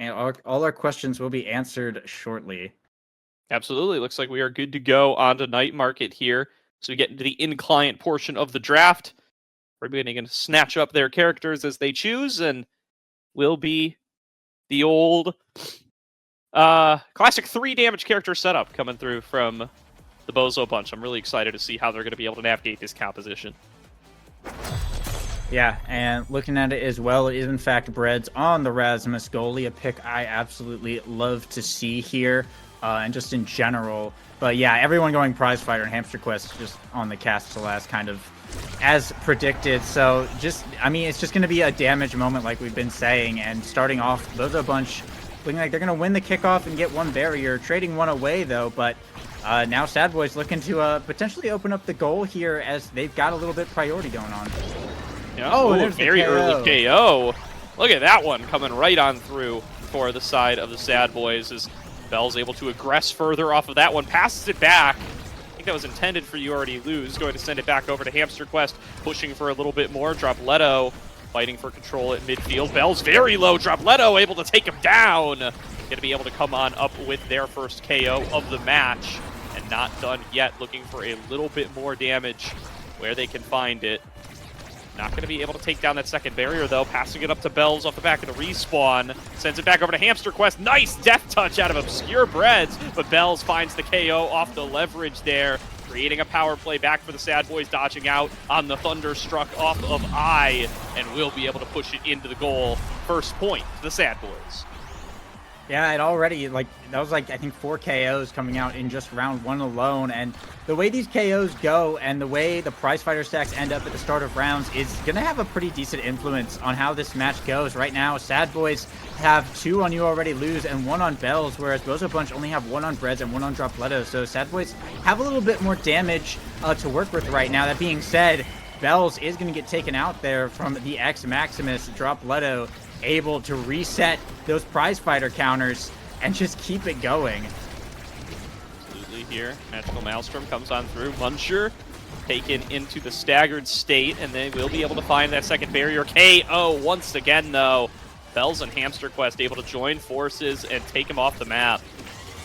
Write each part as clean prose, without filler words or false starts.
And all our questions will be answered shortly. Absolutely. Looks like we are good to go on to night market here. So we get into the in-client portion of the draft. Everybody going to snatch up their characters as they choose, and will be the old classic 3 damage character setup coming through from the Bozo Bunch. I'm really excited to see how they're going to be able to navigate this composition. Yeah, and looking at it as well, it is in fact Breads on the Rasmus goalie, a pick I absolutely love to see here, and just in general. But yeah, everyone going Prize Fighter and Hamster Quest just on the cast to last, kind of as predicted. So just, I mean, it's just going to be a damage moment like we've been saying, and starting off, Bozo Bunch looking like they're going to win the kickoff and get one barrier, trading one away though, but now SADBOIS looking to potentially open up the goal here as they've got a little bit priority going on. Yeah. Oh, there's very early KO. Look at that one coming right on through for the side of the SADBOIS as Bell's able to aggress further off of that one, passes it back. I think that was intended for You Already Lose. Going to send it back over to Hamster Quest, pushing for a little bit more. Dropletto fighting for control at midfield. Bell's very low. Dropletto able to take him down. Going to be able to come on up with their first KO of the match. And not done yet. Looking for a little bit more damage where they can find it. Not going to be able to take down that second barrier, though. Passing it up to Bells off the back of the respawn. Sends it back over to Hamster Quest. Nice death touch out of Obscure Breads, but Bells finds the KO off the leverage there, creating a power play back for the SADBOIS, dodging out on the Thunderstruck off of I, and will be able to push it into the goal. First point to the SADBOIS. Yeah, it already, that was I think 4 KOs coming out in just round 1 alone, and the way these KOs go and the way the prize fighter stacks end up at the start of rounds is going to have a pretty decent influence on how this match goes. Right now, SADBOIS have 2 on You Already Lose and 1 on Bells, whereas Bozo Bunch only have 1 on Breads and 1 on Dropletto, so SADBOIS have a little bit more damage to work with right now. That being said, Bells is going to get taken out there from the X Maximus. Dropletto able to reset those prize fighter counters and just keep it going. Absolutely here. Magical Maelstrom comes on through. Muncher taken into the staggered state, and they will be able to find that second barrier. KO once again, though. Bells and Hamster Quest able to join forces and take him off the map.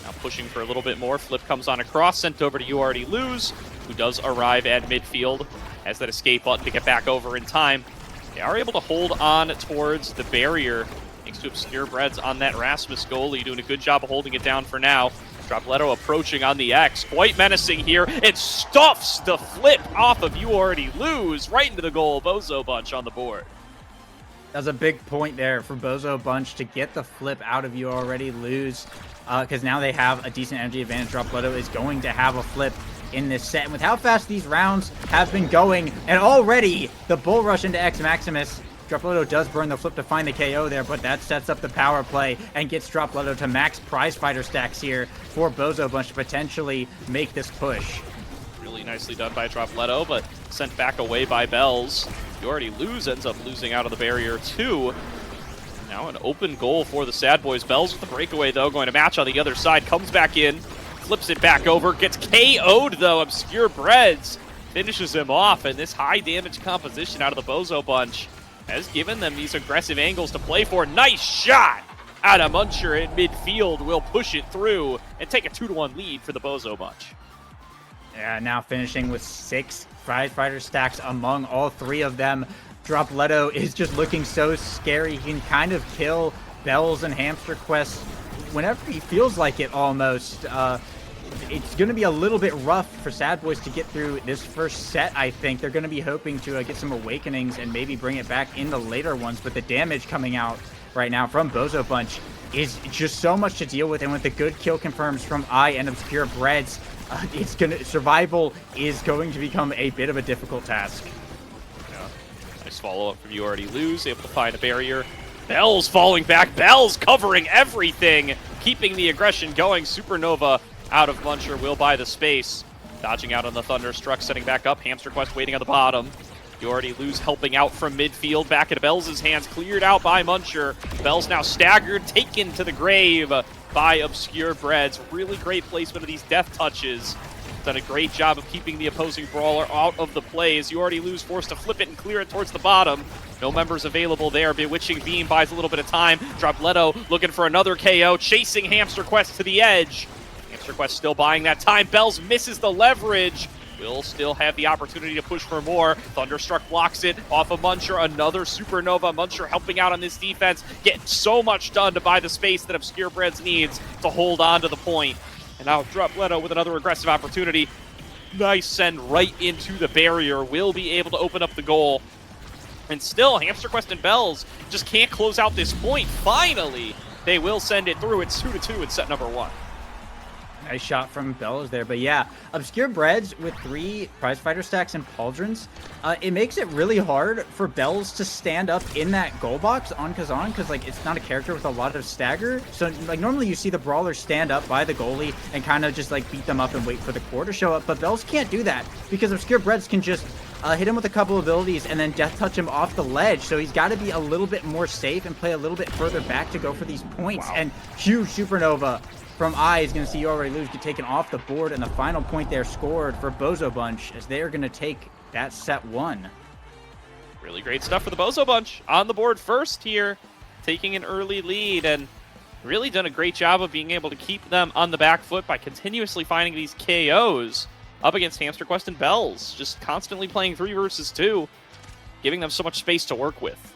Now pushing for a little bit more. Flip comes on across, sent over to You Already Lose, who does arrive at midfield. Has that escape button to get back over in time. They are able to hold on towards the barrier thanks to Obscure Breads on that Rasmus goalie, doing a good job of holding it down for now. Dropletto approaching on the X, quite menacing here. It stuffs the flip off of You Already Lose right into the goal. Bozo Bunch on the board. That's a big point there for Bozo Bunch to get the flip out of You Already Lose, because now they have a decent energy advantage. Dropletto is going to have a flip in this set, and with how fast these rounds have been going, and already the bull rush into X Maximus, Dropletto does burn the flip to find the KO there, but that sets up the power play and gets Dropletto to max prize fighter stacks here for Bozo Bunch to potentially make this push. Really nicely done by Dropletto, but sent back away by Bells. You Already Lose ends up losing out of the barrier too. Now an open goal for the SADBOIS. Bells with the breakaway though, going to match on the other side, comes back in, flips it back over, gets KO'd though. Obscure Breads finishes him off, and this high damage composition out of the Bozo Bunch has given them these aggressive angles to play for. Nice shot out of Muncher in midfield. Will push it through and take a 2-1 lead for the Bozo Bunch. Yeah, now finishing with 6 prize fighter stacks among all 3 of them. Dropletto is just looking so scary. He can kind of kill Bells and Hamster Quest whenever he feels like it almost. It's going to be a little bit rough for SADBOIS to get through this first set, I think. They're going to be hoping to get some awakenings and maybe bring it back in the later ones, but the damage coming out right now from Bozo Bunch is just so much to deal with, and with the good kill confirms from I and Obscure Breads, survival is going to become a bit of a difficult task. Yeah. Nice follow-up from You Already Lose, able to find a barrier. Bells falling back, Bells covering everything, keeping the aggression going. Supernova out of Muncher will buy the space. Dodging out on the Thunderstruck, setting back up. Hamster Quest waiting on the bottom. You Already Lose helping out from midfield. Back into Bells' hands, cleared out by Muncher. Bells now staggered, taken to the grave by Obscure Breads. Really great placement of these death touches. Done a great job of keeping the opposing brawler out of the plays. You Already Lose forced to flip it and clear it towards the bottom. No members available there. Bewitching Beam buys a little bit of time. Dropletto looking for another KO, chasing Hamster Quest to the edge. Hamster Quest still buying that time. Bells misses the leverage. Will still have the opportunity to push for more. Thunderstruck blocks it off of Muncher. Another Supernova. Muncher helping out on this defense. Getting so much done to buy the space that Obscure.BREADS needs to hold on to the point. And now Dropletto with another aggressive opportunity. Nice send right into the barrier. Will be able to open up the goal. And still, Hamster Quest and Bells just can't close out this point. Finally, they will send it through. It's 2-2 in set number 1. Nice shot from Bells there. But yeah, Obscure.BREADS with 3 prizefighter stacks and pauldrons, it makes it really hard for Bells to stand up in that goal box on Kazan, because like it's not a character with a lot of stagger. So like normally you see the brawler stand up by the goalie and kind of just like beat them up and wait for the core to show up. But Bells can't do that because Obscure.BREADS can just hit him with a couple abilities and then death touch him off the ledge. So he's got to be a little bit more safe and play a little bit further back to go for these points. Wow. And huge Supernova from I is going to see You Already Lose get taken off the board, and the final point there scored for Bozo Bunch as they are going to take that set 1. Really great stuff for the Bozo Bunch on the board first here, taking an early lead, and really done a great job of being able to keep them on the back foot by continuously finding these KOs up against Hamster Quest and Bells, just constantly playing 3 versus 2, giving them so much space to work with.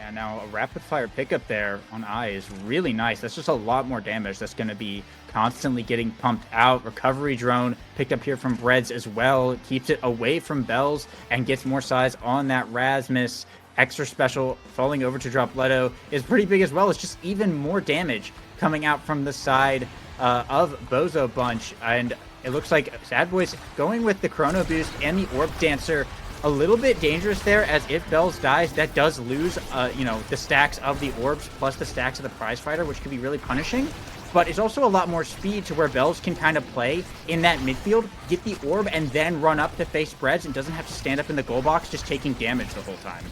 And now a rapid fire pickup there on I is really nice. That's just a lot more damage that's going to be constantly getting pumped out. Recovery drone picked up here from Breads as well. Keeps it away from Bells and gets more size on that Rasmus. Extra special falling over to Dropletto is pretty big as well. It's just even more damage coming out from the side of Bozo Bunch. And it looks like SADBOIS going with the Chrono Boost and the Orb Dancer. A little bit dangerous there, as if Bells dies, that does lose, you know, the stacks of the orbs plus the stacks of the prize fighter, which could be really punishing. But it's also a lot more speed to where Bells can kind of play in that midfield, get the orb, and then run up to face Breads and doesn't have to stand up in the goal box, just taking damage the whole time.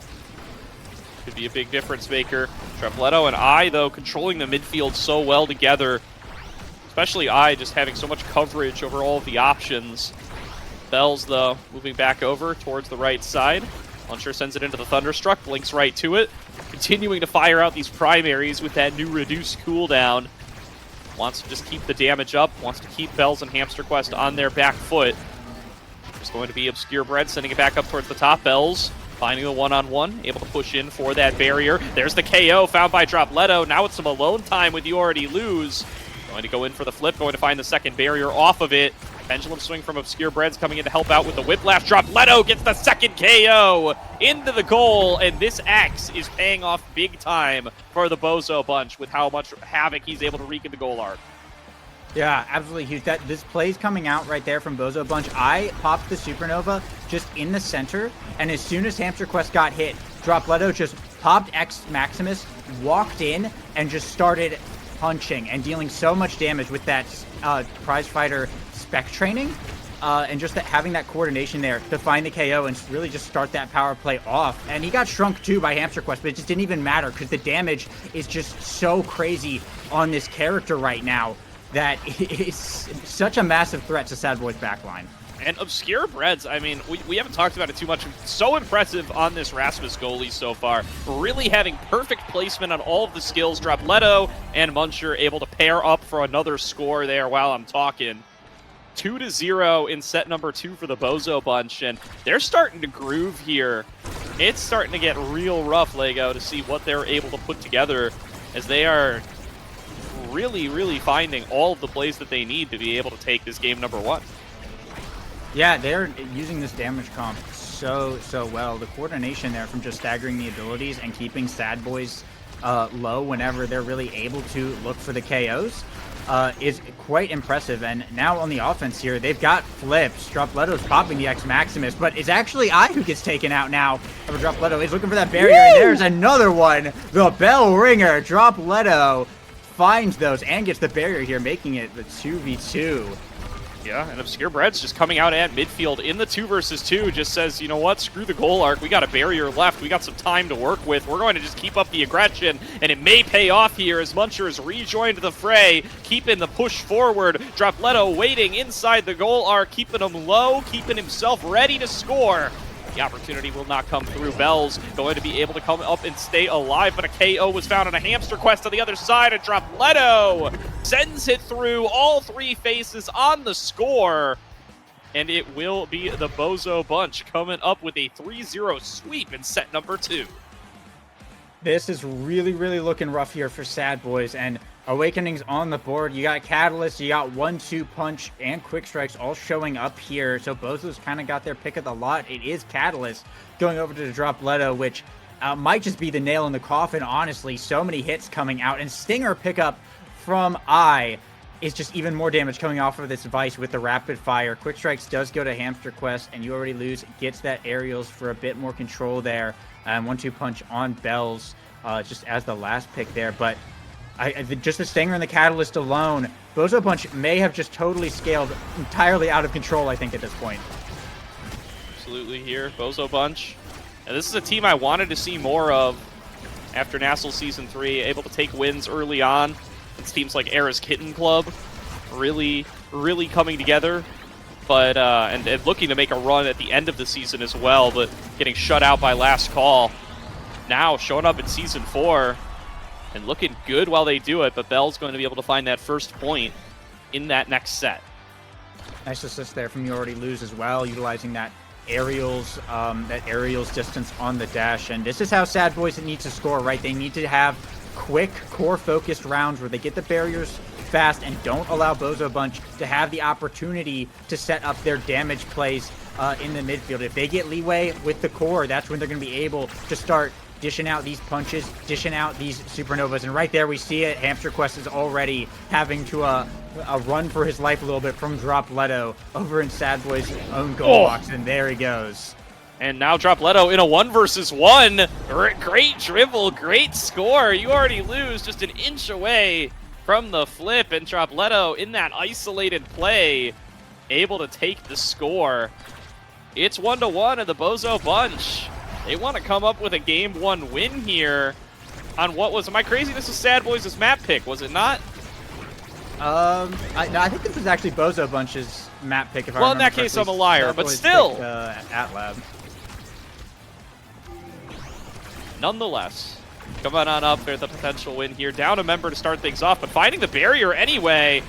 Could be a big difference maker. Dropletto and I, though, controlling the midfield so well together. Especially I, just having so much coverage over all of the options. Bells, though, moving back over towards the right side. Muncher sends it into the Thunderstruck, blinks right to it. Continuing to fire out these primaries with that new reduced cooldown. Wants to just keep the damage up, wants to keep Bells and Hamster Quest on their back foot. There's going to be Obscure.BREADS sending it back up towards the top. Bells finding the one-on-one, able to push in for that barrier. There's the KO found by Dropletto. Now it's some alone time with You Already Lose. Going to go in for the flip, going to find the second barrier off of it. Pendulum swing from Obscure.BREADS coming in to help out with the whiplash. Dropletto gets the second KO into the goal, and this X is paying off big time for the Bozo Bunch with how much havoc he's able to wreak in the goal arc. Yeah, absolutely huge. This play's coming out right there from Bozo Bunch. I popped the Supernova just in the center, and as soon as Hamster Quest got hit, Dropletto just popped X Maximus, walked in, and just started punching and dealing so much damage with that prize fighter spec training, and just having that coordination there to find the KO and really just start that power play off. And he got shrunk too by Hamster Quest, but it just didn't even matter because the damage is just so crazy on this character right now that it's such a massive threat to SADBOIS backline. And Obscure.BREADS, I mean, we haven't talked about it too much. So impressive on this Rasmus goalie so far. Really having perfect placement on all of the skills. Dropletto and Muncher able to pair up for another score there while I'm talking. 2-0 in set number 2 for the Bozo Bunch, and they're starting to groove here. It's starting to get real rough, Lego, to see what they're able to put together, as they are really finding all of the plays that they need to be able to take this game number 1. Yeah, they're using this damage comp so well. The coordination there from just staggering the abilities and keeping SADBOIS low whenever they're really able to look for the KOs is quite impressive. And now on the offense here, they've got flips. Dropletto's popping the X Maximus, but it's actually I who gets taken out now. Dropletto is looking for that barrier, and there's another one. The bell ringer. Dropletto finds those and gets the barrier here, making it the 2v2. Yeah, and Obscure.BREADS just coming out at midfield in the 2 versus 2 just says, you know what, screw the goal arc. We got a barrier left. We got some time to work with. We're going to just keep up the aggression, and it may pay off here as Muncher has rejoined the fray, keeping the push forward. Dropletto waiting inside the goal arc, keeping him low, keeping himself ready to score. The opportunity will not come through. Bells going to be able to come up and stay alive, but a KO was found on a hamster quest on the other side, and Dropletto sends it through all three faces on the score. And it will be the Bozo Bunch coming up with a 3-0 sweep in set number 2. This is really, really looking rough here for SADBOIS, and Awakening's on the board. You got Catalyst, you got 1-2 Punch, and Quick Strikes all showing up here. So Bozo's kind of got their pick of the lot. It is Catalyst going over to the Dropletto, which might just be the nail in the coffin, honestly. So many hits coming out, and Stinger pickup from I is just even more damage coming off of this Vice with the rapid fire. Quick Strikes does go to Hamster Quest, and You Already Lose gets that aerials for a bit more control there. 1-2 Punch on Bells just as the last pick there. But just the Stinger and the Catalyst alone, Bozo Bunch may have just totally scaled entirely out of control, I think, at this point. Absolutely here, Bozo Bunch. And this is a team I wanted to see more of after NASL Season 3, able to take wins early on. It's teams like Era's Kitten Club really coming together. But and looking to make a run at the end of the season as well, but getting shut out by Last Call. Now showing up in Season 4 and looking good while they do it, but Bell's going to be able to find that first point in that next set. Nice assist there from You Already Lose as well, utilizing that aerials distance on the dash. And this is how SADBOIS needs to score, right? They need to have quick, core-focused rounds where they get the barriers fast and don't allow Bozo Bunch to have the opportunity to set up their damage plays in the midfield. If they get leeway with the core, that's when they're going to be able to start dishing out these punches, dishing out these supernovas. And right there we see it. Hamster Quest is already having to run for his life a little bit from Dropletto over in SADBOIS' own goal box, and there he goes. And now Dropletto in a 1-versus-1. Great dribble, great score. You Already Lose just an inch away from the flip, and Dropletto in that isolated play, able to take the score. It's 1-1 in the Bozo Bunch. They want to come up with a Game 1 win here on what was, am I crazy? This was SADBOIS' map pick, was it not? I think this was actually Bozo Bunch's map pick, if I remember. Well, in that case, I'm a liar, but still. At Lab. Nonetheless, coming on up there, the potential win here. Down a member to start things off, but finding the barrier anyway.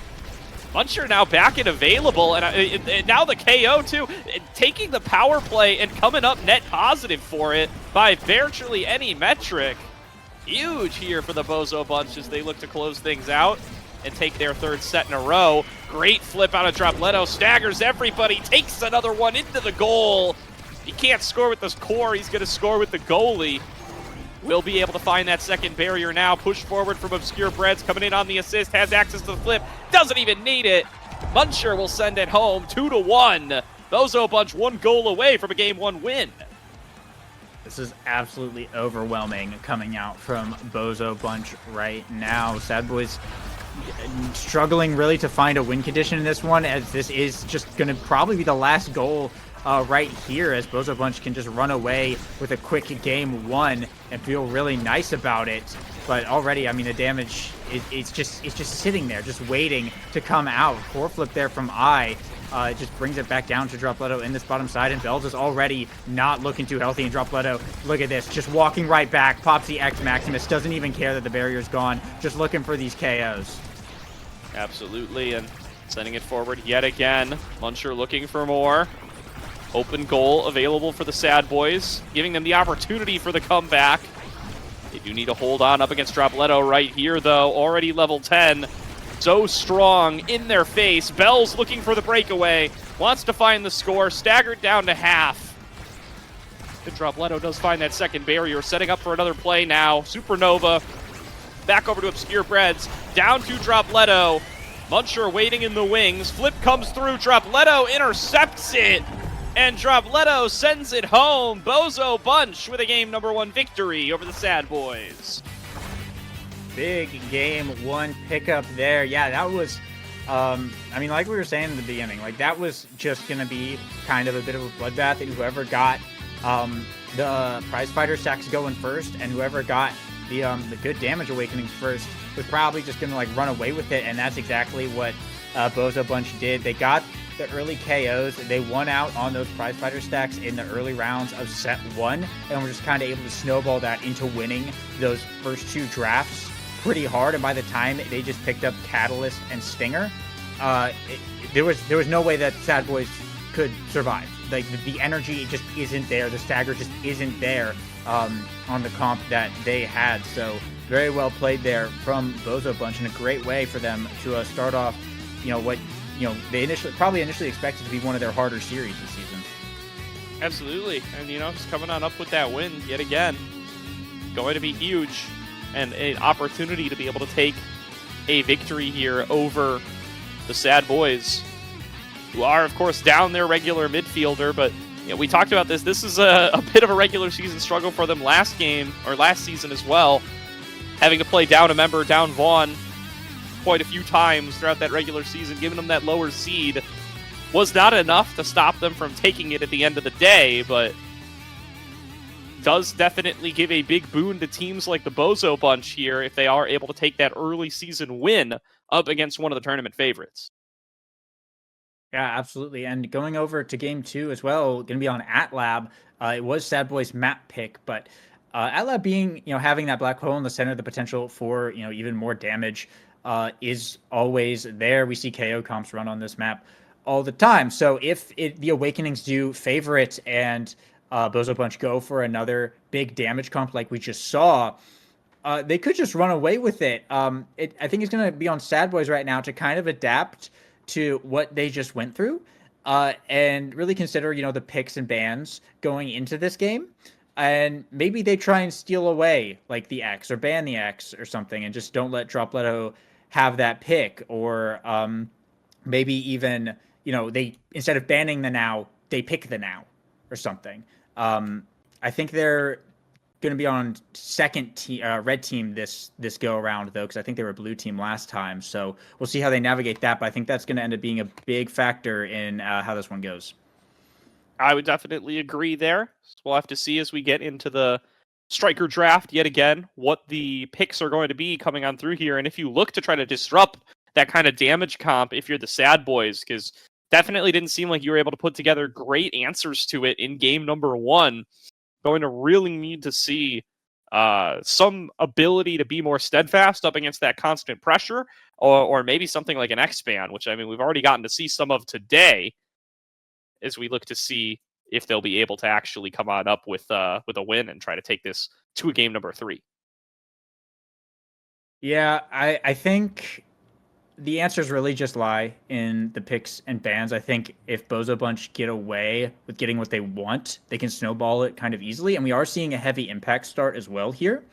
Buncher now back and available, and now the KO too, taking the power play and coming up net positive for it by virtually any metric. Huge here for the Bozo Bunch as they look to close things out and take their third set in a row. Great flip out of Dropletto, staggers everybody, takes another one into the goal. He can't score with this core, he's gonna score with the goalie. Will be able to find that second barrier now. Push forward from BOZO+BREADS, coming in on the assist, has access to the flip, doesn't even need it. Muncher will send it home, 2-1. Bozo Bunch 1 goal away from a Game 1 win. This is absolutely overwhelming coming out from Bozo Bunch right now. SADBOIS struggling really to find a win condition in this one, as this is just going to probably be the last goal right here, as Bozo Bunch can just run away with a quick Game 1 and feel really nice about it. But already, I mean, the damage it's just sitting there, just waiting to come out. Core flip there from I. It just brings it back down to Dropletto in this bottom side, and Bells is already not looking too healthy. And Dropletto, look at this, just walking right back, pops the X Maximus, doesn't even care that the barrier's gone, just looking for these KOs. Absolutely, and sending it forward yet again. Muncher looking for more. Open goal available for the SADBOIS, giving them the opportunity for the comeback. They do need to hold on up against Dropletto right here, though. Already level 10. So strong in their face. Bells looking for the breakaway. Wants to find the score. Staggered down to half. And Dropletto does find that second barrier. Setting up for another play now. Supernova. Back over to BOZO+BREADS. Down to Dropletto. Muncher waiting in the wings. Flip comes through. Dropletto intercepts it. And Dropletto sends it home. Bozo Bunch with a Game 1 victory over the SADBOIS. Big Game 1 pickup there. Yeah, that was, I mean, like we were saying in the beginning, like that was just going to be kind of a bit of a bloodbath, and whoever got the prize fighter stacks going first, and whoever got the good damage awakenings first was probably just going to like run away with it, and that's exactly what Bozo Bunch did. They got the early KOs. They won out on those prize fighter stacks in the early rounds of set 1, and were just kind of able to snowball that into winning those first 2 drafts pretty hard. And by the time they just picked up Catalyst and Stinger, there was no way that SADBOIS could survive. Like the energy just isn't there. The stagger just isn't there on the comp that they had. So very well played there from Bozo Bunch, and a great way for them to start off, what they initially expected to be one of their harder series this season. Absolutely, and just coming on up with that win yet again, going to be huge, and an opportunity to be able to take a victory here over the SADBOIS, who are, of course, down their regular midfielder. But we talked about this. This is a bit of a regular season struggle for them last season as well, having to play down a member, down Vaughn, quite a few times throughout that regular season. Giving them that lower seed was not enough to stop them from taking it at the end of the day, but does definitely give a big boon to teams like the Bozo Bunch here if they are able to take that early season win up against one of the tournament favorites. Yeah, absolutely. And going over to game 2 as well, going to be on AtLab. It was SADBOIS map pick, but AtLab being, having that black hole in the center, the potential for, even more damage is always there. We see KO comps run on this map all the time. So if the Awakenings do favor it and Bozo Bunch go for another big damage comp like we just saw, they could just run away with it. I think it's going to be on SADBOIS right now to kind of adapt to what they just went through, and really consider, the picks and bans going into this game. And maybe they try and steal away like the X or ban the X or something, and just don't let Dropletto have that pick. Or maybe even, they, instead of banning the now, they pick the now or something. I think they're going to be on second red team this go around, though, because I think they were blue team last time. So we'll see how they navigate that. But I think that's going to end up being a big factor in how this one goes. I would definitely agree there. So we'll have to see as we get into the striker draft yet again what the picks are going to be coming on through here. And if you look to try to disrupt that kind of damage comp, if you're the SADBOIS, because definitely didn't seem like you were able to put together great answers to it in game number 1. Going to really need to see some ability to be more steadfast up against that constant pressure, or maybe something like an X-Ban, which, we've already gotten to see some of today, as we look to see if they'll be able to actually come on up with a win and try to take this to a game number 3. Yeah, I think the answers really just lie in the picks and bans. I think if Bozo Bunch get away with getting what they want, they can snowball it kind of easily. And we are seeing a heavy impact start as well here.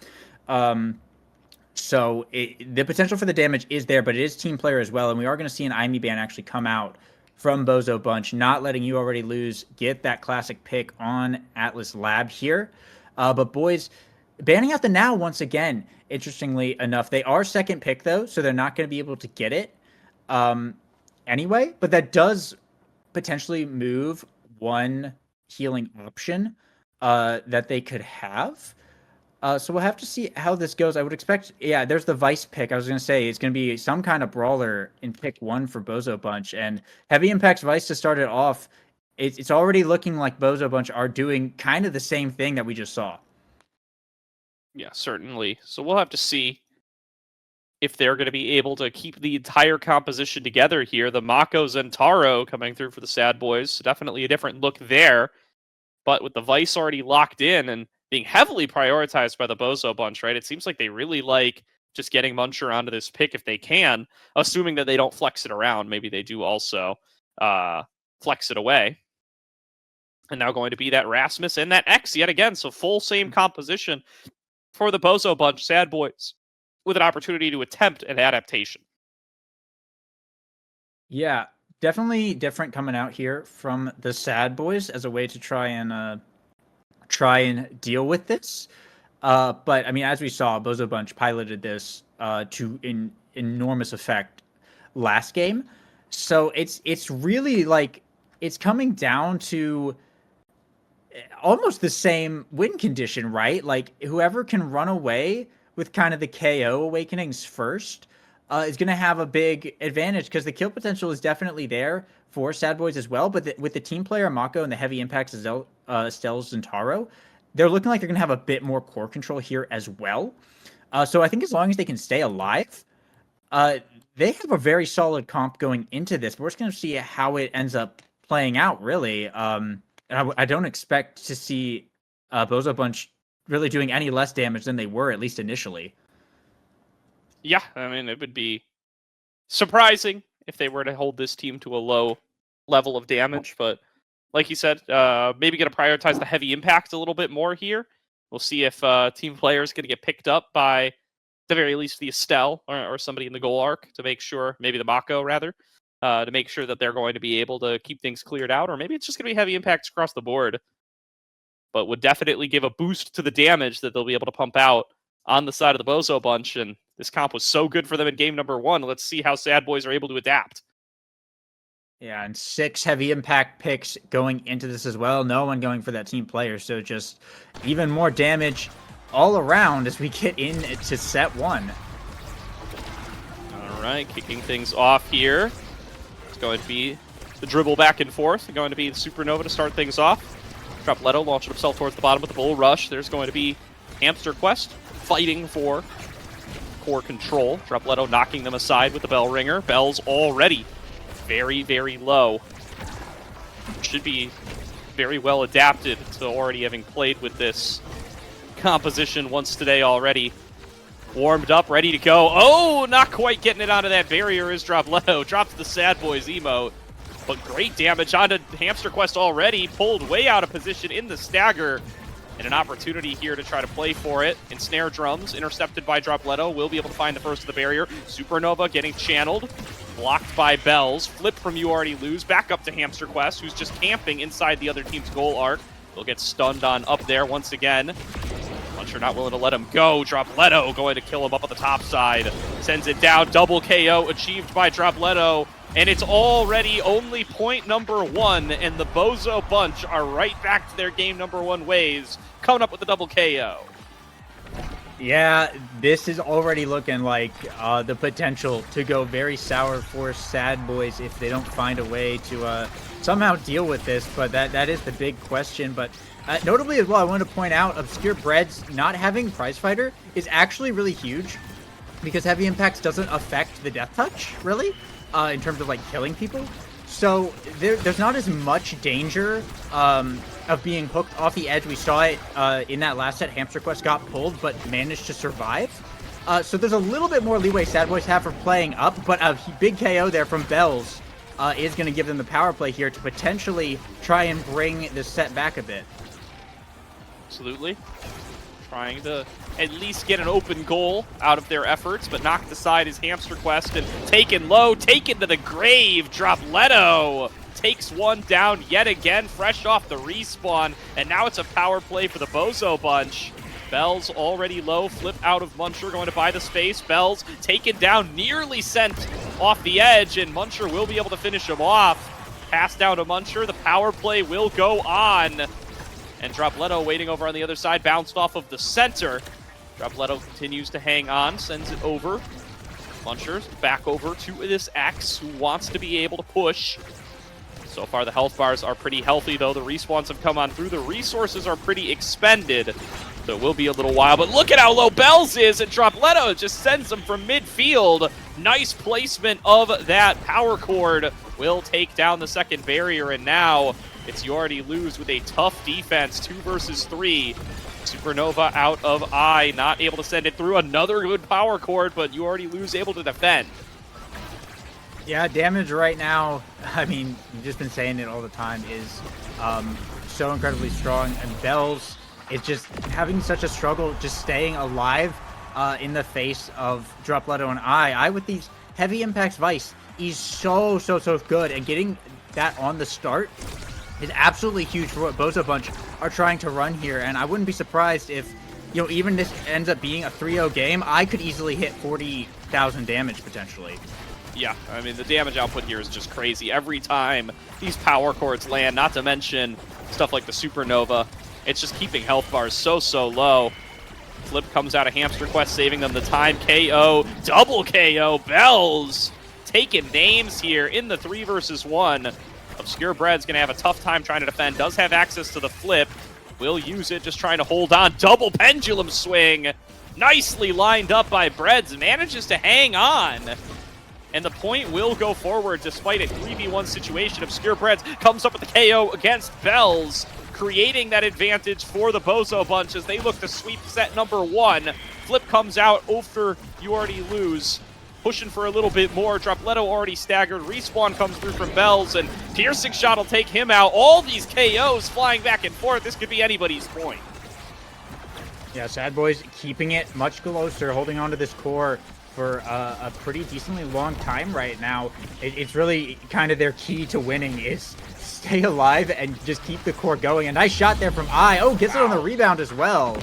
So the potential for the damage is there, but it is team player as well. And we are going to see an IME ban actually come out from Bozo Bunch, not letting You Already Lose get that classic pick on Atlas Lab here. But boys, banning out the now once again. Interestingly enough, they are second pick, though, so they're not going to be able to get it anyway. But that does potentially move one healing option that they could have. So we'll have to see how this goes. I would expect, there's the Vice pick. I was going to say it's going to be some kind of brawler in pick 1 for Bozo Bunch. And Heavy Impact's Vice to start it off, it's already looking like Bozo Bunch are doing kind of the same thing that we just saw. Yeah, certainly. So we'll have to see if they're going to be able to keep the entire composition together here. The Mako Zentaro coming through for the SADBOIS. So definitely a different look there. But with the Vice already locked in and being heavily prioritized by the Bozo Bunch, right? It seems like they really like just getting Muncher onto this pick if they can, assuming that they don't flex it around. Maybe they do also flex it away. And now going to be that Rasmus and that X yet again. So full same composition for the Bozo Bunch SADBOIS with an opportunity to attempt an adaptation. Yeah, definitely different coming out here from the SADBOIS as a way to try and deal with this. But as we saw, Bozo Bunch piloted this to enormous effect last game. So it's really like it's coming down to almost the same win condition, right? Like whoever can run away with kind of the KO Awakenings first is going to have a big advantage because the kill potential is definitely there for SADBOIS as well. But with the team player Mako and the heavy impacts Estelle Zentaro, they're looking like they're going to have a bit more core control here as well. So I think as long as they can stay alive, they have a very solid comp going into this. But we're just going to see how it ends up playing out, really. I don't expect to see Bozo Bunch really doing any less damage than they were, at least initially. Yeah, I mean, it would be surprising if they were to hold this team to a low level of damage, but like you said, maybe going to prioritize the heavy impact a little bit more here. We'll see if team players going to get picked up by, at the very least, the Estelle or somebody in the goal arc to make sure, maybe the Mako rather, to make sure that they're going to be able to keep things cleared out, or maybe it's just going to be heavy impacts across the board, but would definitely give a boost to the damage that they'll be able to pump out on the side of the Bozo Bunch, and this comp was so good for them in game number 1. Let's see how SADBOIS are able to adapt. Yeah, and 6 heavy impact picks going into this as well. No one going for that team player, so just even more damage all around as we get into set 1. All right, kicking things off here. It's going to be the dribble back and forth. Going to be the Supernova to start things off. Dropletto launching himself towards the bottom with the Bull Rush. There's going to be Hamster Quest fighting for core control. Dropletto knocking them aside with the Bell Ringer. Bell's already very, very low. Should be very well adapted to already having played with this composition once today already. Warmed up, ready to go. Oh, not quite getting it onto that barrier is Dropletto. Drops the SADBOIS emote. But great damage onto Hamster Quest already. Pulled way out of position in the stagger. And an opportunity here to try to play for it. Ensnare Drums, intercepted by Dropletto. Will be able to find the first of the barrier. Supernova getting channeled. Blocked by Bells. Flip from You Already Lose. Back up to Hamster Quest, who's just camping inside the other team's goal arc. Will get stunned on up there once again. Muncher not willing to let him go. Dropletto going to kill him up on the top side. Sends it down. Double KO achieved by Dropletto. And it's already only point number 1, and the Bozo Bunch are right back to their game number 1 ways, coming up with the double KO. Yeah, this is already looking like the potential to go very sour for SADBOIS if they don't find a way to somehow deal with this, but that is the big question. But notably as well, I want to point out BOZO+BREADS not having Prize Fighter is actually really huge because Heavy Impacts doesn't affect the Death Touch, really. In terms of like killing people, so there's not as much danger of being hooked off the edge. We saw it in that last set. Hamster Quest got pulled but managed to survive, so there's a little bit more leeway SADBOIS have for playing up, but a big KO there from Bells is going to give them the power play here to potentially try and bring this set back a bit. Absolutely. Trying to at least get an open goal out of their efforts, but knocked aside his Hamster Quest and taken low, taken to the grave. Dropletto takes one down yet again, fresh off the respawn, and now it's a power play for the Bozo Bunch. Bells already low, flip out of Muncher, going to buy the space. Bells taken down, nearly sent off the edge, and Muncher will be able to finish him off. Pass down to Muncher, the power play will go on. And Dropletto waiting over on the other side, bounced off of the center. Dropletto continues to hang on, sends it over. Muncher's back over to this X, who wants to be able to push. So far, the health bars are pretty healthy, though. The respawns have come on through. The resources are pretty expended, so it will be a little while. But look at how low Bells is, and Dropletto just sends him from midfield. Nice placement of that power cord. Will take down the second barrier, and now it's You Already Lose with a tough defense, 2 versus 3. Supernova out of eye, not able to send it through. Another good power cord, but You Already Lose able to defend. Yeah, damage right now, I mean, you've just been saying it all the time, is so incredibly strong. And Bells is just having such a struggle just staying alive in the face of Dropletto and I with these heavy impacts Vice, he's so good, and getting that on the start is absolutely huge for what Bozo Bunch are trying to run here. And I wouldn't be surprised if, you know, even this ends up being a 3-0 game, I could easily hit 40,000 damage potentially. Yeah, I mean, the damage output here is just crazy. Every time these power cords land, not to mention stuff like the Supernova, it's just keeping health bars so low. Flip comes out of Hamster Quest, saving them the time. KO, double KO. B.O.Z. taking names here in the 3 versus 1. Obscure.BREADS going to have a tough time trying to defend. Does have access to the flip. Will use it, just trying to hold on. Double pendulum swing. Nicely lined up by BREADS. Manages to hang on. And the point will go forward despite a 3v1 situation. Obscure.BREADS comes up with the KO against B.O.Z, creating that advantage for the Bozo Bunch as they look to sweep set number 1. Flip comes out over You Already Lose. Pushing for a little bit more. Dropletto already staggered. Respawn comes through from B.O.Z, and Piercing Shot will take him out. All these KOs flying back and forth. This could be anybody's point. Yeah, SADBOIS keeping it much closer, holding on to this core for a pretty decently long time right now. It's really kind of their key to winning is stay alive and just keep the core going. A nice shot there from I. Oh, gets it on the rebound as well.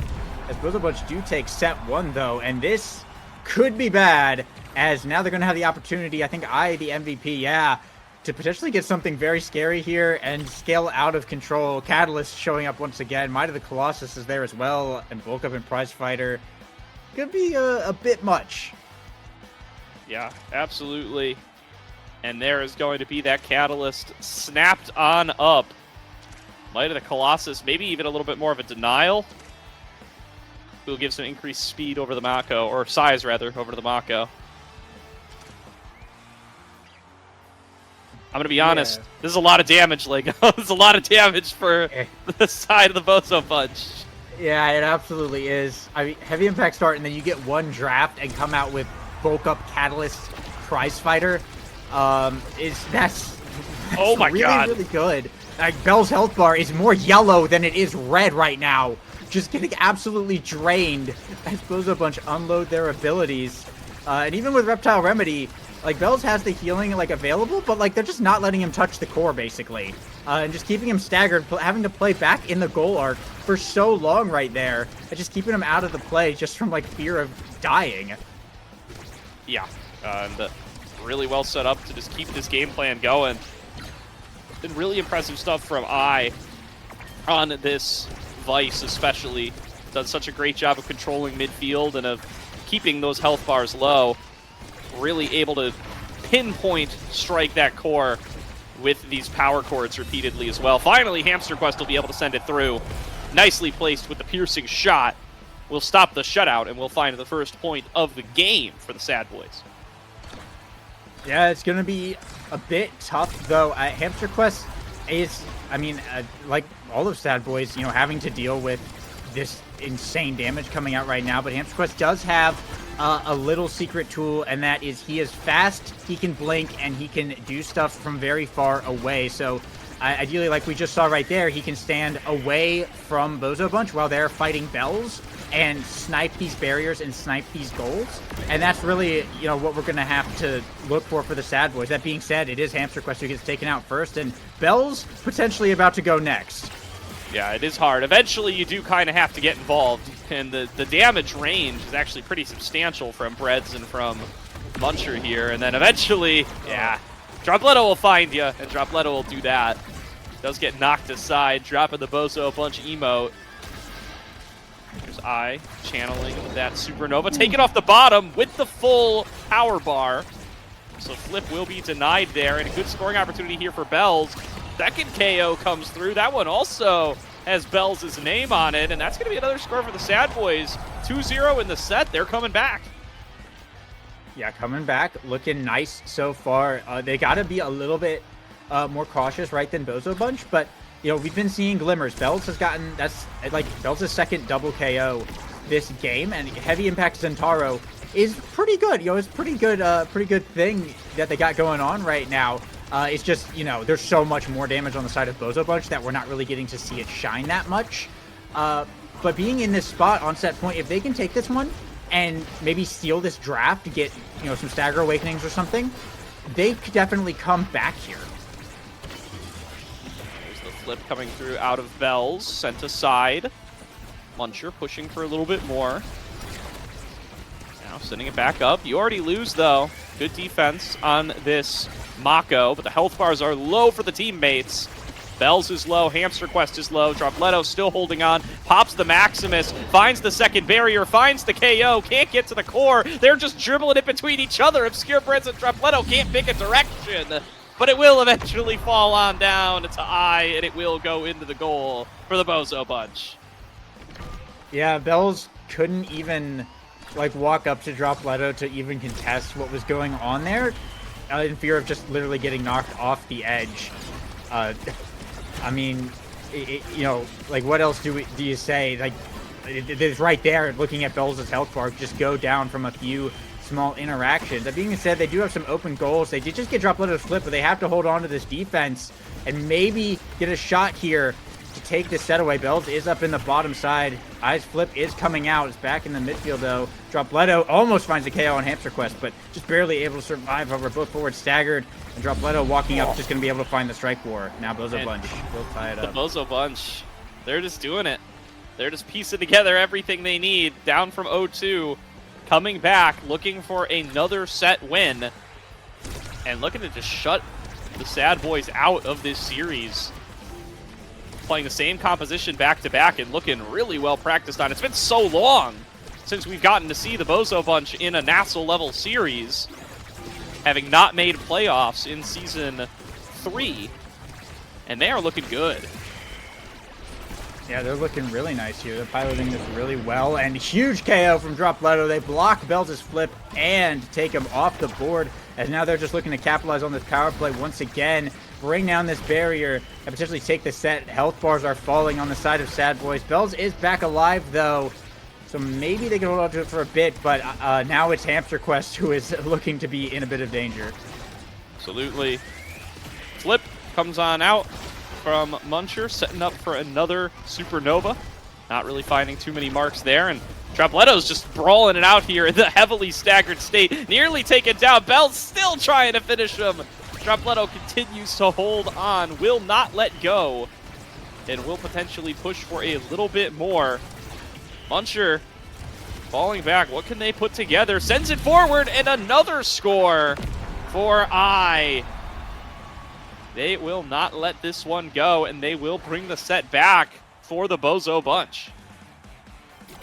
As Bozo Bunch do take set 1, though, and this could be bad, as now they're going to have the opportunity, I think the MVP, yeah, to potentially get something very scary here and scale out of control. Catalyst showing up once again. Might of the Colossus is there as well, and Bulk Up and Prize Fighter. Could be a bit much. Yeah, absolutely. And there is going to be that Catalyst snapped on up. Might of the Colossus, maybe even a little bit more of a denial. Will give some increased speed over the Mako, or size rather, over to the Mako. I'm going to be honest, this is a lot of damage, Lego. This is a lot of damage for the side of the Bozo Bunch. Yeah, it absolutely is. I mean, heavy impact start, and then you get 1 draft and come out with Bulk Up, Catalyst, Prize Fighter. That's oh my really, god, really good. Like, Bell's health bar is more yellow than it is red right now. Just getting absolutely drained as Bozo Bunch unload their abilities. And even with Reptile Remedy, like, Bells has the healing, like, available, but, like, they're just not letting him touch the core, basically. And just keeping him staggered, having to play back in the goal arc for so long right there, and just keeping him out of the play just from, like, fear of dying. Yeah, and really well set up to just keep this game plan going. Been really impressive stuff from I on this Vice, especially. Done such a great job of controlling midfield and of keeping those health bars low. Really able to pinpoint strike that core with these power chords repeatedly as well. Finally, Hamster Quest will be able to send it through. Nicely placed with the piercing shot. We'll stop the shutout, and we'll find the first point of the game for the SADBOIS. Yeah, it's going to be a bit tough, though. Hamster Quest is, I mean, like all of SADBOIS, you know, having to deal with this insane damage coming out right now, but Hamster Quest does have a little secret tool, and that is he is fast, he can blink, and he can do stuff from very far away. So ideally, like we just saw right there, he can stand away from Bozo Bunch while they're fighting Bells and snipe these barriers and snipe these goals. And that's really, you know, what we're going to have to look for the SADBOIS. That being said, it is Hamster Quest who gets taken out first, and Bells potentially about to go next. Yeah, it is hard. Eventually, you do kind of have to get involved, and the damage range is actually pretty substantial from BREADS and from Muncher here, and then eventually, yeah, Dropletto will find you, and Dropletto will do that. Does get knocked aside, dropping the Bozo Bunch emote. There's I channeling that Supernova, taking off the bottom with the full power bar. So Flip will be denied there, and a good scoring opportunity here for Bells. Second KO comes through. That one also has Bells' name on it, and that's going to be another score for the SADBOIS. 2-0 in the set. They're coming back. Yeah, coming back, looking nice so far. They got to be a little bit more cautious, right, than Bozo Bunch, but you know, we've been seeing glimmers. Bells has gotten, that's like Bells' second double KO this game, and Heavy Impact Zentaro is pretty good. You know, it's pretty good thing that they got going on right now. It's just, you know, there's so much more damage on the side of Bozo Bunch that we're not really getting to see it shine that much. But being in this spot on set point, if they can take this one and maybe steal this draft to get, you know, some Stagger Awakenings or something, they could definitely come back here. There's the flip coming through out of Bells, sent aside. Muncher pushing for a little bit more. Now sending it back up. You already lose, though. Good defense on this Mako, but the health bars are low for the teammates. Bells is low, Hamster Quest is low, Dropletto still holding on, pops the Maximus, finds the second barrier, finds the KO, can't get to the core, they're just dribbling it between each other. Obscure Breads and Dropletto can't pick a direction, but it will eventually fall on down to I, and it will go into the goal for the Bozo Bunch. Yeah, Bells couldn't even like walk up to Dropletto to even contest what was going on there, in fear of just literally getting knocked off the edge. I mean, you know, like what else do you say? Like, it's right there. Looking at Bells' health bar, just go down from a few small interactions. That being said, they do have some open goals. They did just get Dropletto's flip, but they have to hold on to this defense and maybe get a shot here to take this set away. Bells is up in the bottom side. Eyes flip is coming out. It's back in the midfield though. Dropletto almost finds a KO on Hamster Quest, but just barely able to survive over both forwards staggered. And Dropletto walking up, just going to be able to find the strike war. Now Bozo Bunch will tie it up. The Bozo Bunch, they're just doing it. They're just piecing together everything they need. Down from 0-2, coming back, looking for another set win. And looking to just shut the SADBOIS out of this series. Playing the same composition back-to-back and looking really well practiced on. It's been so long since we've gotten to see the Bozo Bunch in a NASL level series, having not made playoffs in Season 3, and they are looking good. Yeah, they're looking really nice here. They're piloting this really well, and huge KO from Dropletto. They block Bells' flip and take him off the board, as now they're just looking to capitalize on this power play once again, bring down this barrier, and potentially take the set. Health bars are falling on the side of SADBOIS. Bells is back alive, though, so maybe they can hold on to it for a bit, but now it's Hamster Quest who is looking to be in a bit of danger. Absolutely. Flip comes on out from Muncher, setting up for another Supernova. Not really finding too many marks there, and Dropletto's just brawling it out here in the heavily staggered state. Nearly taken down. Bell's still trying to finish him. Dropletto continues to hold on, will not let go, and will potentially push for a little bit more. Muncher falling back. What can they put together? Sends it forward, and another score for I. They will not let this one go, and they will bring the set back for the Bozo Bunch.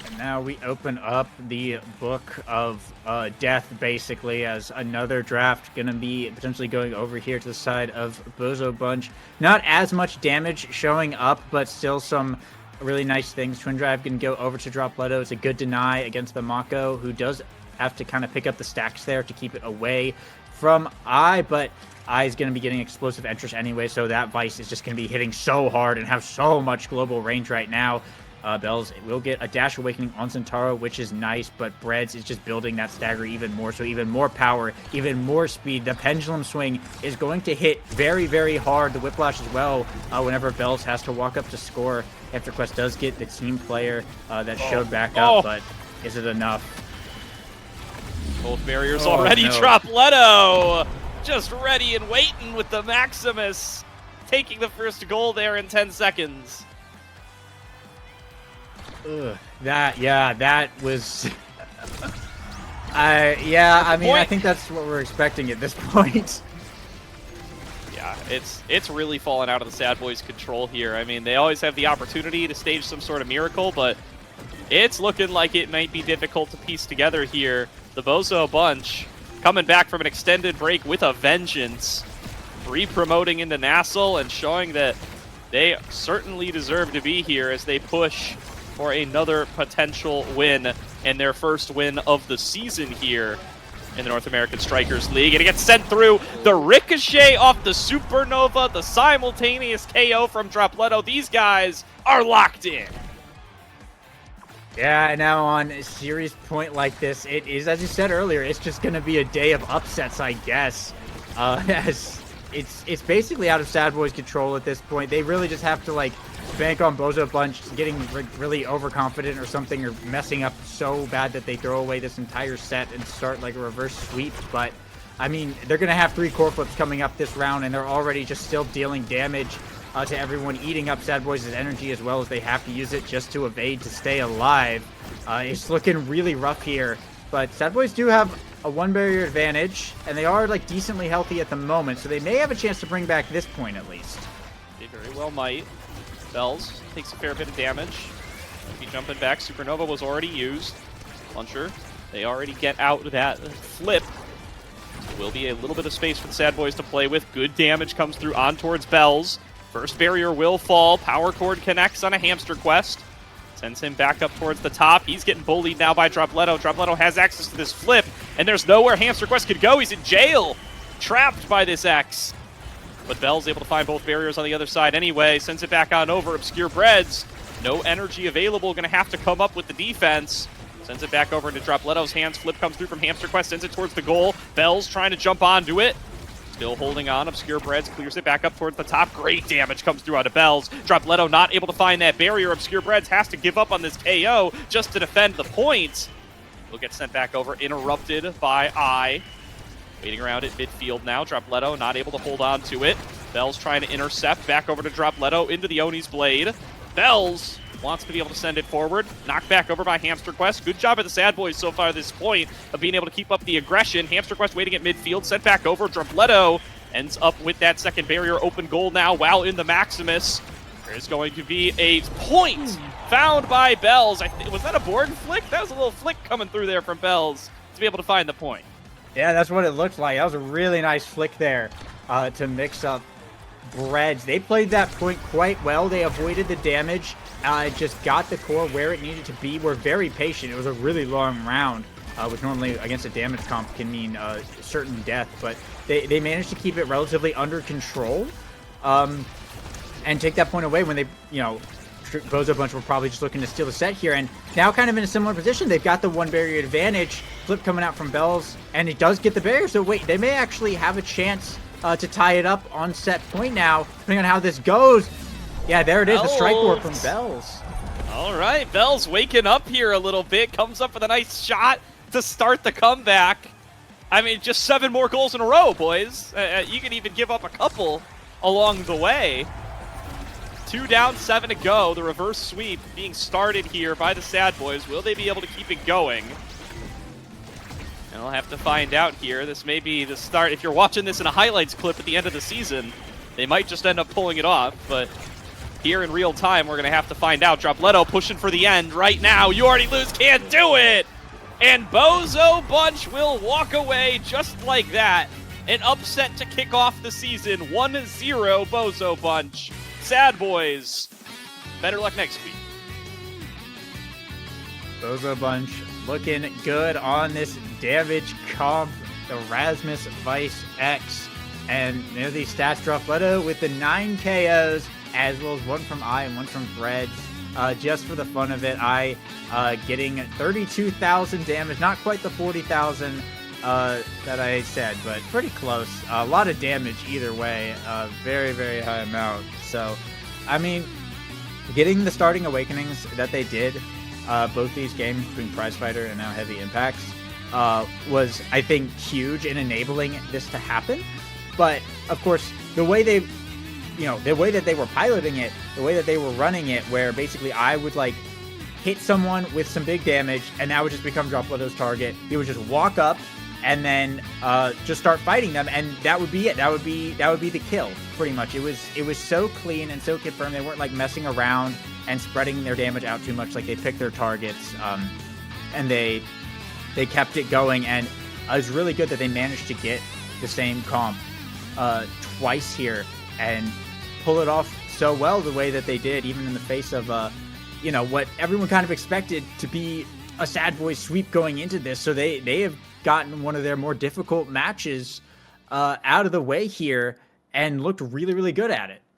And now we open up the book of death, basically, as another draft going to be potentially going over here to the side of Bozo Bunch. Not as much damage showing up, but still some really nice things. Twin Drive can go over to Dropletto. It's a good deny against the Mako, who does have to kind of pick up the stacks there to keep it away from I, but I is going to be getting explosive interest anyway, so that Vice is just going to be hitting so hard and have so much global range right now. Bells will get a Dash Awakening on Centauro, which is nice, but Breads is just building that stagger even more, so even more power, even more speed. The pendulum swing is going to hit very, very hard. The Whiplash as well, whenever Bells has to walk up to score. After Quest does get the team player that showed back up, but is it enough? Both barriers already. No. Dropletto just ready and waiting with the Maximus, taking the first goal there in 10 seconds. Ugh, that was... I mean, I think that's what we're expecting at this point. Yeah, it's really fallen out of the SADBOIS control here. I mean, they always have the opportunity to stage some sort of miracle, but it's looking like it might be difficult to piece together here. The Bozo Bunch coming back from an extended break with a vengeance, re-promoting into NASL and showing that they certainly deserve to be here as they push for another potential win and their first win of the season here in the North American Strikers League. And it gets sent through. The ricochet off the Supernova, the simultaneous KO from Dropletto. These guys are locked in. Yeah, and now on a series point like this, it is, as you said earlier, it's just going to be a day of upsets, I guess. As it's basically out of SADBOIS control at this point. They really just have to, like, bank on Bozo Bunch getting really overconfident or something, or messing up so bad that they throw away this entire set and start, like, a reverse sweep. But, I mean, they're going to have 3 core flips coming up this round, and they're already just still dealing damage to everyone, eating up SADBOIS' energy as well as they have to use it just to evade to stay alive. It's looking really rough here, but SADBOIS do have a 1 barrier advantage, and they are, like, decently healthy at the moment, so they may have a chance to bring back this point at least. They very well might. BOZO takes a fair bit of damage. Be jumping back. Supernova was already used. Puncher, they already get out that flip. There will be a little bit of space for the SADBOIS to play with. Good damage comes through on towards BOZO. First barrier will fall. Power cord connects on a hamster quest. Sends him back up towards the top. He's getting bullied now by Dropletto. Dropletto has access to this flip, and there's nowhere hamster quest could go. He's in jail, trapped by this X. But Bell's able to find both barriers on the other side anyway. Sends it back on over. BOZO+BREADS. No energy available. Going to have to come up with the defense. Sends it back over into Dropletto's hands. Flip comes through from hamster quest. Sends it towards the goal. Bell's trying to jump onto it. Still holding on. BOZO+BREADS clears it back up towards the top. Great damage comes through out of Bells. Dropletto not able to find that barrier. BOZO+BREADS has to give up on this KO just to defend the point. Will get sent back over. Interrupted by I. Waiting around at midfield now. Dropletto not able to hold on to it. Bells trying to intercept. Back over to Dropletto into the Oni's blade. Bells wants to be able to send it forward. Knocked back over by Hamster Quest. Good job at the SADBOIS so far at this point of being able to keep up the aggression. Hamster Quest waiting at midfield. Sent back over. Dropletto ends up with that second barrier. Open goal now while in the Maximus. There's going to be a point found by Bells. Was that a board flick? That was a little flick coming through there from Bells to be able to find the point. Yeah, that's what it looked like. That was a really nice flick there to mix up Breads. They played that point quite well. They avoided the damage. Just got the core where it needed to be. Were very patient. It was a really long round, which normally against a damage comp can mean certain death. But they managed to keep it relatively under control and take that point away when they, Bozo Bunch were probably just looking to steal the set here. And now kind of in a similar position. They've got the one barrier advantage. Flip coming out from Bells, and it does get the barrier. So wait, they may actually have a chance to tie it up on set point now, depending on how this goes. Yeah, there it is, the strike war from Bells. All right, Bells waking up here a little bit. Comes up with a nice shot to start the comeback. I mean, just 7 more goals in a row, boys. You can even give up a couple along the way. 2 down, 7 to go. The reverse sweep being started here by the SADBOIS. Will they be able to keep it going? And I'll have to find out here. This may be the start. If you're watching this in a highlights clip at the end of the season, they might just end up pulling it off. But here in real time, we're going to have to find out. Dropletto pushing for the end right now. You already lose, can't do it! And Bozo Bunch will walk away just like that. An upset to kick off the season. 1-0 Bozo Bunch. SADBOIS. Better luck next week. Bozo Bunch looking good on this damage comp. The Rasmus Vice X. And near these stats, Dropletto with the 9 KOs, as well as 1 from I and 1 from Breads. Just for the fun of it, I getting 32,000 damage. Not quite the 40,000 that I said, but pretty close. A lot of damage either way. Very, very high amount. So, I mean, getting the starting awakenings that they did, both these games between Prize Fighter and now Heavy Impacts, was, I think, huge in enabling this to happen. But, of course, the way they, the way that they were piloting it, the way that they were running it, where basically I would, hit someone with some big damage, and that would just become Dropletto's target. He would just walk up, and then just start fighting them, and that would be it. That would be the kill, pretty much. It was so clean and so confirmed. They weren't messing around and spreading their damage out too much. They picked their targets, and they kept it going. And it was really good that they managed to get the same comp twice here and pull it off so well the way that they did, even in the face of what everyone kind of expected to be a SADBOIS sweep going into this. So they have gotten one of their more difficult matches out of the way here and looked really, really good at it.